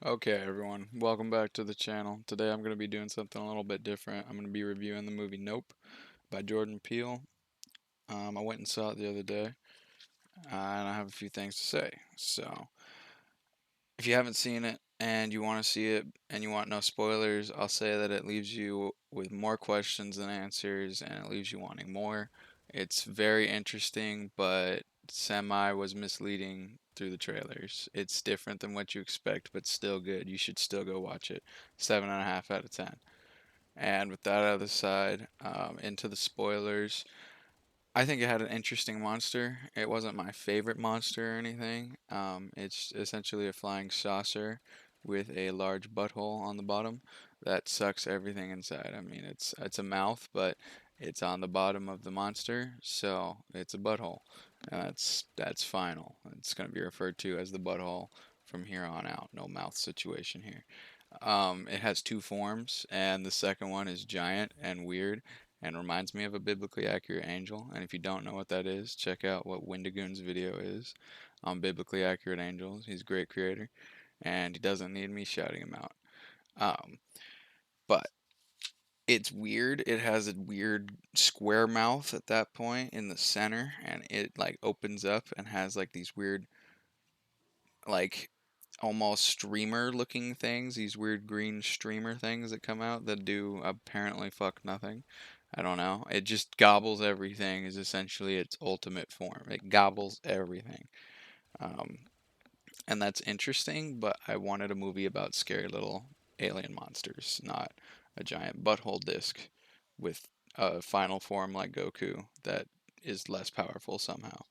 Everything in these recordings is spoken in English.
Okay, everyone, welcome back to the channel. Today I'm going to be doing something a little bit different. I'm going to be reviewing the movie Nope by Jordan Peele. I went and saw it the other day, and I have a few things to say. So, if you haven't seen it and you want to see it and you want no spoilers, I'll say that it leaves you with more questions than answers and it leaves you wanting more. It's very interesting, but semi was misleading through the trailers. It's different than what you expect, but still good. You should still go watch it. 7.5 out of 10. And with that out of the side, into the spoilers. I think it had an interesting monster. It wasn't my favorite monster or anything. It's essentially a flying saucer with a large butthole on the bottom that sucks everything inside. I mean, it's a mouth, but it's on the bottom of the monster, so it's a butthole. And that's final. It's going to be referred to as the butthole from here on out. No mouth situation here. It has two forms, and the second one is giant and weird and reminds me of a biblically accurate angel. And if you don't know what that is, check out what Wendigoon's video is on biblically accurate angels. He's a great creator, and he doesn't need me shouting him out. Um, but it's weird. It has a weird square mouth at that point in the center, and it like opens up and has like these weird like almost streamer looking things, these weird green streamer things that come out that do apparently fuck nothing. I don't know. It just gobbles everything is essentially its ultimate form. It gobbles everything. Um, and that's interesting, but I wanted a movie about scary little alien monsters, not a giant butthole disc with a final form like Goku that is less powerful somehow.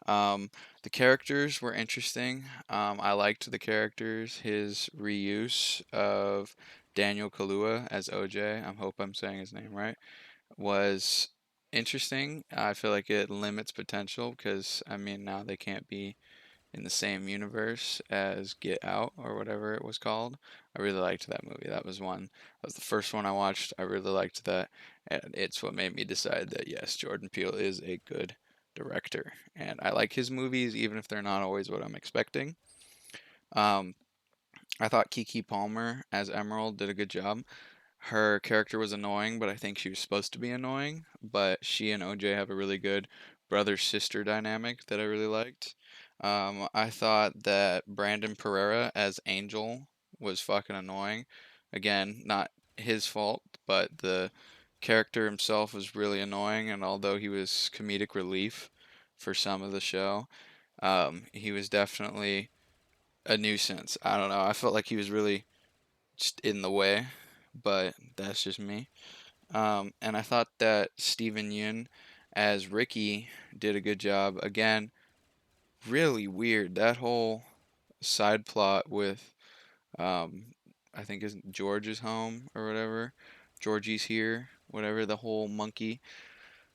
Um, the characters were interesting. I liked the characters. His reuse of Daniel Kaluuya as OJ, I hope I'm saying his name right, was interesting. I feel like it limits potential because, I mean, now they can't be in the same universe as Get Out or whatever it was called. I really liked that movie. That was one. That was the first one I watched. I really liked that, and it's what made me decide that yes, Jordan Peele is a good director, and I like his movies even if they're not always what I'm expecting. Um, I thought Kiki Palmer as Emerald did a good job. Her character was annoying, but I think she was supposed to be annoying. But she and OJ have a really good brother sister dynamic that I really liked. I thought that Brandon Pereira as Angel was fucking annoying. Again, not his fault, but the character himself was really annoying. And although he was comedic relief for some of the show, he was definitely a nuisance. I don't know. I felt like he was really just in the way, but that's just me. And I thought that Steven Yeun as Ricky did a good job. Again, really weird. That whole side plot with, um, I think is George's home or whatever. Georgie's here, whatever. The whole monkey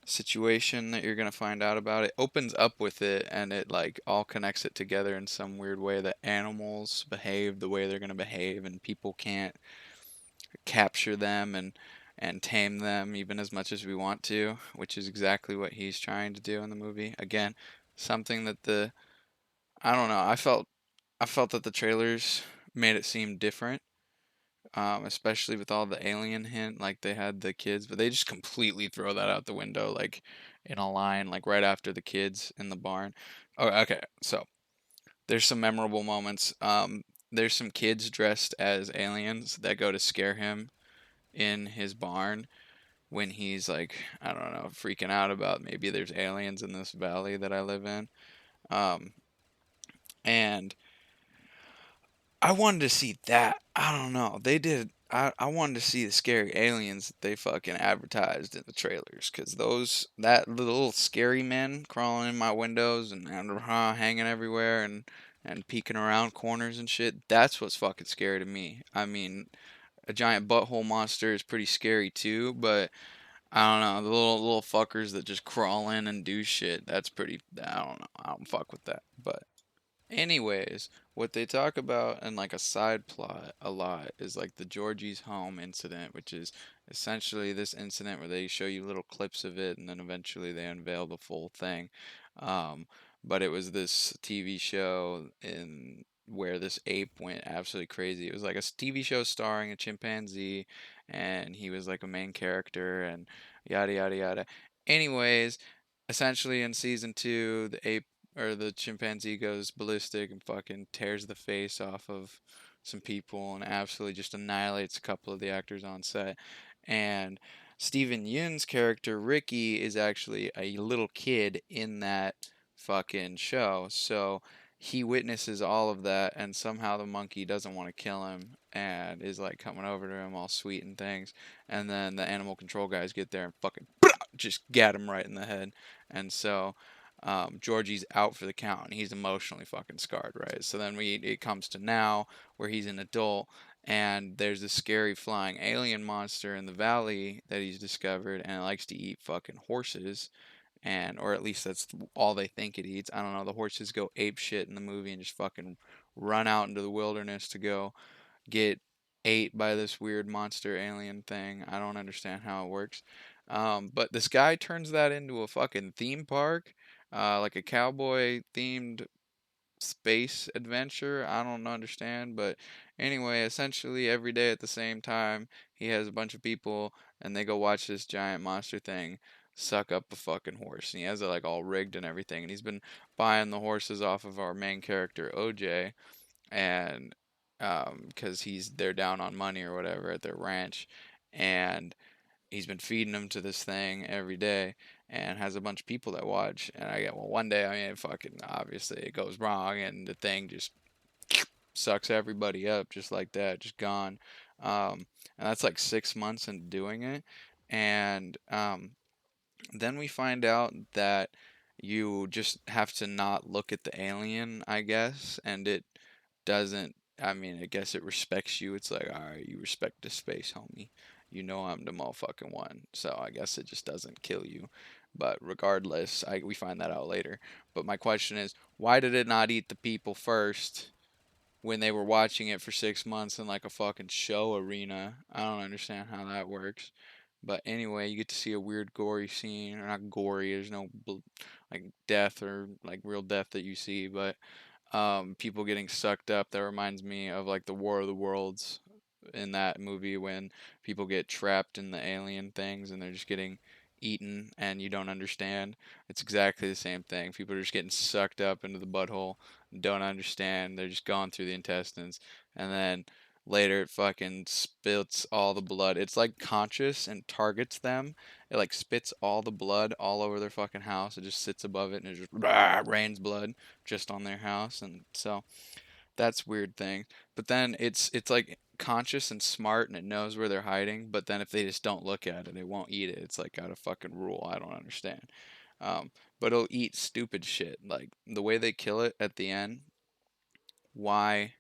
situation that you're gonna find out about. It opens up with it, and it like all connects it together in some weird way that animals behave the way they're gonna behave, and people can't capture them and tame them even as much as we want to, which is exactly what he's trying to do in the movie. Again, something that the I don't know, I felt that the trailers made it seem different. Especially with all the alien hint, like they had the kids, but they just completely throw that out the window, like in a line, like right after the kids in the barn. Oh, okay. So there's some memorable moments. There's some kids dressed as aliens that go to scare him in his barn when he's like, I don't know, freaking out about maybe there's aliens in this valley that I live in. Um, and I wanted to see that. I don't know. They did. I wanted to see the scary aliens that they fucking advertised in the trailers, cause that little scary men crawling in my windows and hanging everywhere and peeking around corners and shit. That's what's fucking scary to me. I mean, a giant butthole monster is pretty scary too, but I don't know, the little fuckers that just crawl in and do shit. That's pretty. I don't know. I don't fuck with that. But anyways, what they talk about in like a side plot a lot is like the Georgie's home incident, which is essentially this incident where they show you little clips of it and then eventually they unveil the full thing. Um, but it was this TV show in where this ape went absolutely crazy. It was like a TV show starring a chimpanzee, and he was like a main character, and yada yada yada. Anyways, essentially in season two, the ape or the chimpanzee goes ballistic and fucking tears the face off of some people and absolutely just annihilates a couple of the actors on set. And Steven Yeun's character Ricky is actually a little kid in that fucking show. So he witnesses all of that, and somehow the monkey doesn't want to kill him and is like coming over to him all sweet and things. And then the animal control guys get there and fucking just get him right in the head. And so Georgie's out for the count, and he's emotionally fucking scarred, right? So then it comes to now where he's an adult, and there's this scary flying alien monster in the valley that he's discovered, and it likes to eat fucking horses, and or at least that's all they think it eats. I don't know. The horses go ape shit in the movie and just fucking run out into the wilderness to go get ate by this weird monster alien thing. I don't understand how it works. But this guy turns that into a fucking theme park, like a cowboy themed space adventure. I don't understand, but anyway, essentially every day at the same time, he has a bunch of people and they go watch this giant monster thing suck up a fucking horse. And he has it like all rigged and everything. And he's been buying the horses off of our main character OJ, and because they're down on money or whatever at their ranch, and he's been feeding them to this thing every day and has a bunch of people that watch. And I get, well, one day, I mean, fucking obviously it goes wrong and the thing just sucks everybody up just like that, just gone. And that's like 6 months into doing it. And then we find out that you just have to not look at the alien, I guess, and it doesn't. I mean, I guess it respects you. It's like, all right, you respect the space, homie. You know I'm the motherfucking one. So I guess it just doesn't kill you. But regardless, we find that out later. But my question is, why did it not eat the people first when they were watching it for 6 months in like a fucking show arena? I don't understand how that works. But anyway, you get to see a weird gory scene, or not gory. There's no like death or like real death that you see, but people getting sucked up. That reminds me of like the War of the Worlds in that movie when people get trapped in the alien things and they're just getting eaten and you don't understand. It's exactly the same thing. People are just getting sucked up into the butthole, don't understand. They're just going through the intestines, and then later it fucking spits all the blood. It's like conscious and targets them. It like spits all the blood all over their fucking house. It just sits above it and it just rains blood just on their house. And so that's weird thing. But then it's like conscious and smart and it knows where they're hiding, but then if they just don't look at it, it won't eat it. It's like got a fucking rule. I don't understand. Um, but it'll eat stupid shit. Like the way they kill it at the end. Why?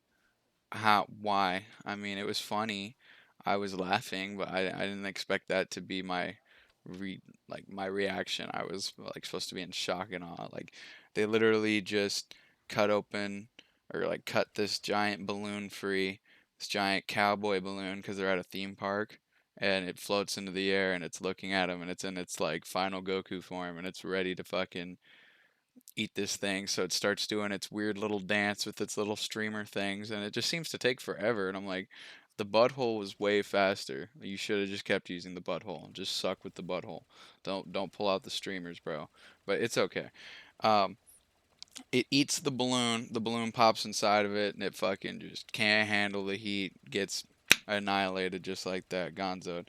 Why? I mean, it was funny. I was laughing, but I didn't expect that to be re my reaction. I was like supposed to be in shock and awe. Like they literally just cut open or like cut this giant balloon free, this giant cowboy balloon because they're at a theme park, and it floats into the air and it's looking at him and it's in its like final Goku form and it's ready to fucking eat this thing. So it starts doing its weird little dance with its little streamer things, and it just seems to take forever. And I'm like, the butthole was way faster. You should have just kept using the butthole. Just suck with the butthole. Don't pull out the streamers, bro. But it's okay. Um, it eats the balloon. The balloon pops inside of it, and it fucking just can't handle the heat. Gets annihilated just like that. Gonzo.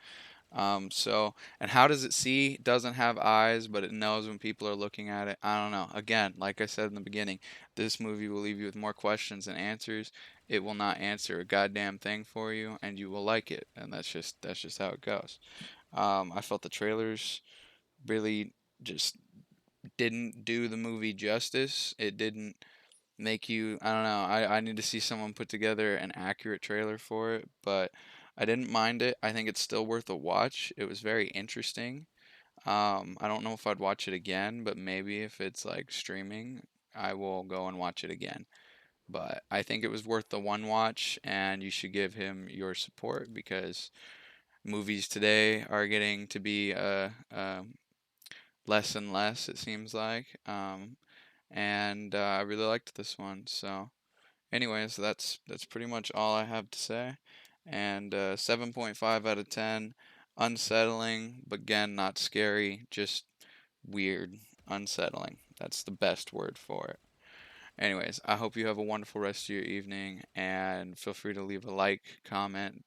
And how does it see? It doesn't have eyes, but it knows when people are looking at it. I don't know. Again, like I said in the beginning, this movie will leave you with more questions than answers. It will not answer a goddamn thing for you, and you will like it. And that's just how it goes. I felt the trailers really just didn't do the movie justice. It didn't make you, I don't know, I need to see someone put together an accurate trailer for it, but I didn't mind it. I think it's still worth a watch. It was very interesting. I don't know if I'd watch it again, but maybe if it's like streaming, I will go and watch it again. But I think it was worth the one watch, and you should give him your support because movies today are getting to be less and less, it seems like. And I really liked this one, so Anyways, that's pretty much all I have to say. And 7.5 out of 10. Unsettling, but again, not scary, just weird, unsettling. That's the best word for it. Anyways, I hope you have a wonderful rest of your evening, and feel free to leave a like, comment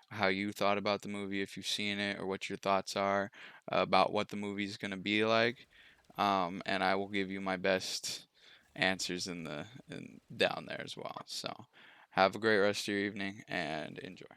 how you thought about the movie, if you've seen it, or what your thoughts are about what the movie's gonna be like. And I will give you my best answers in down there as well. So, have a great rest of your evening and enjoy.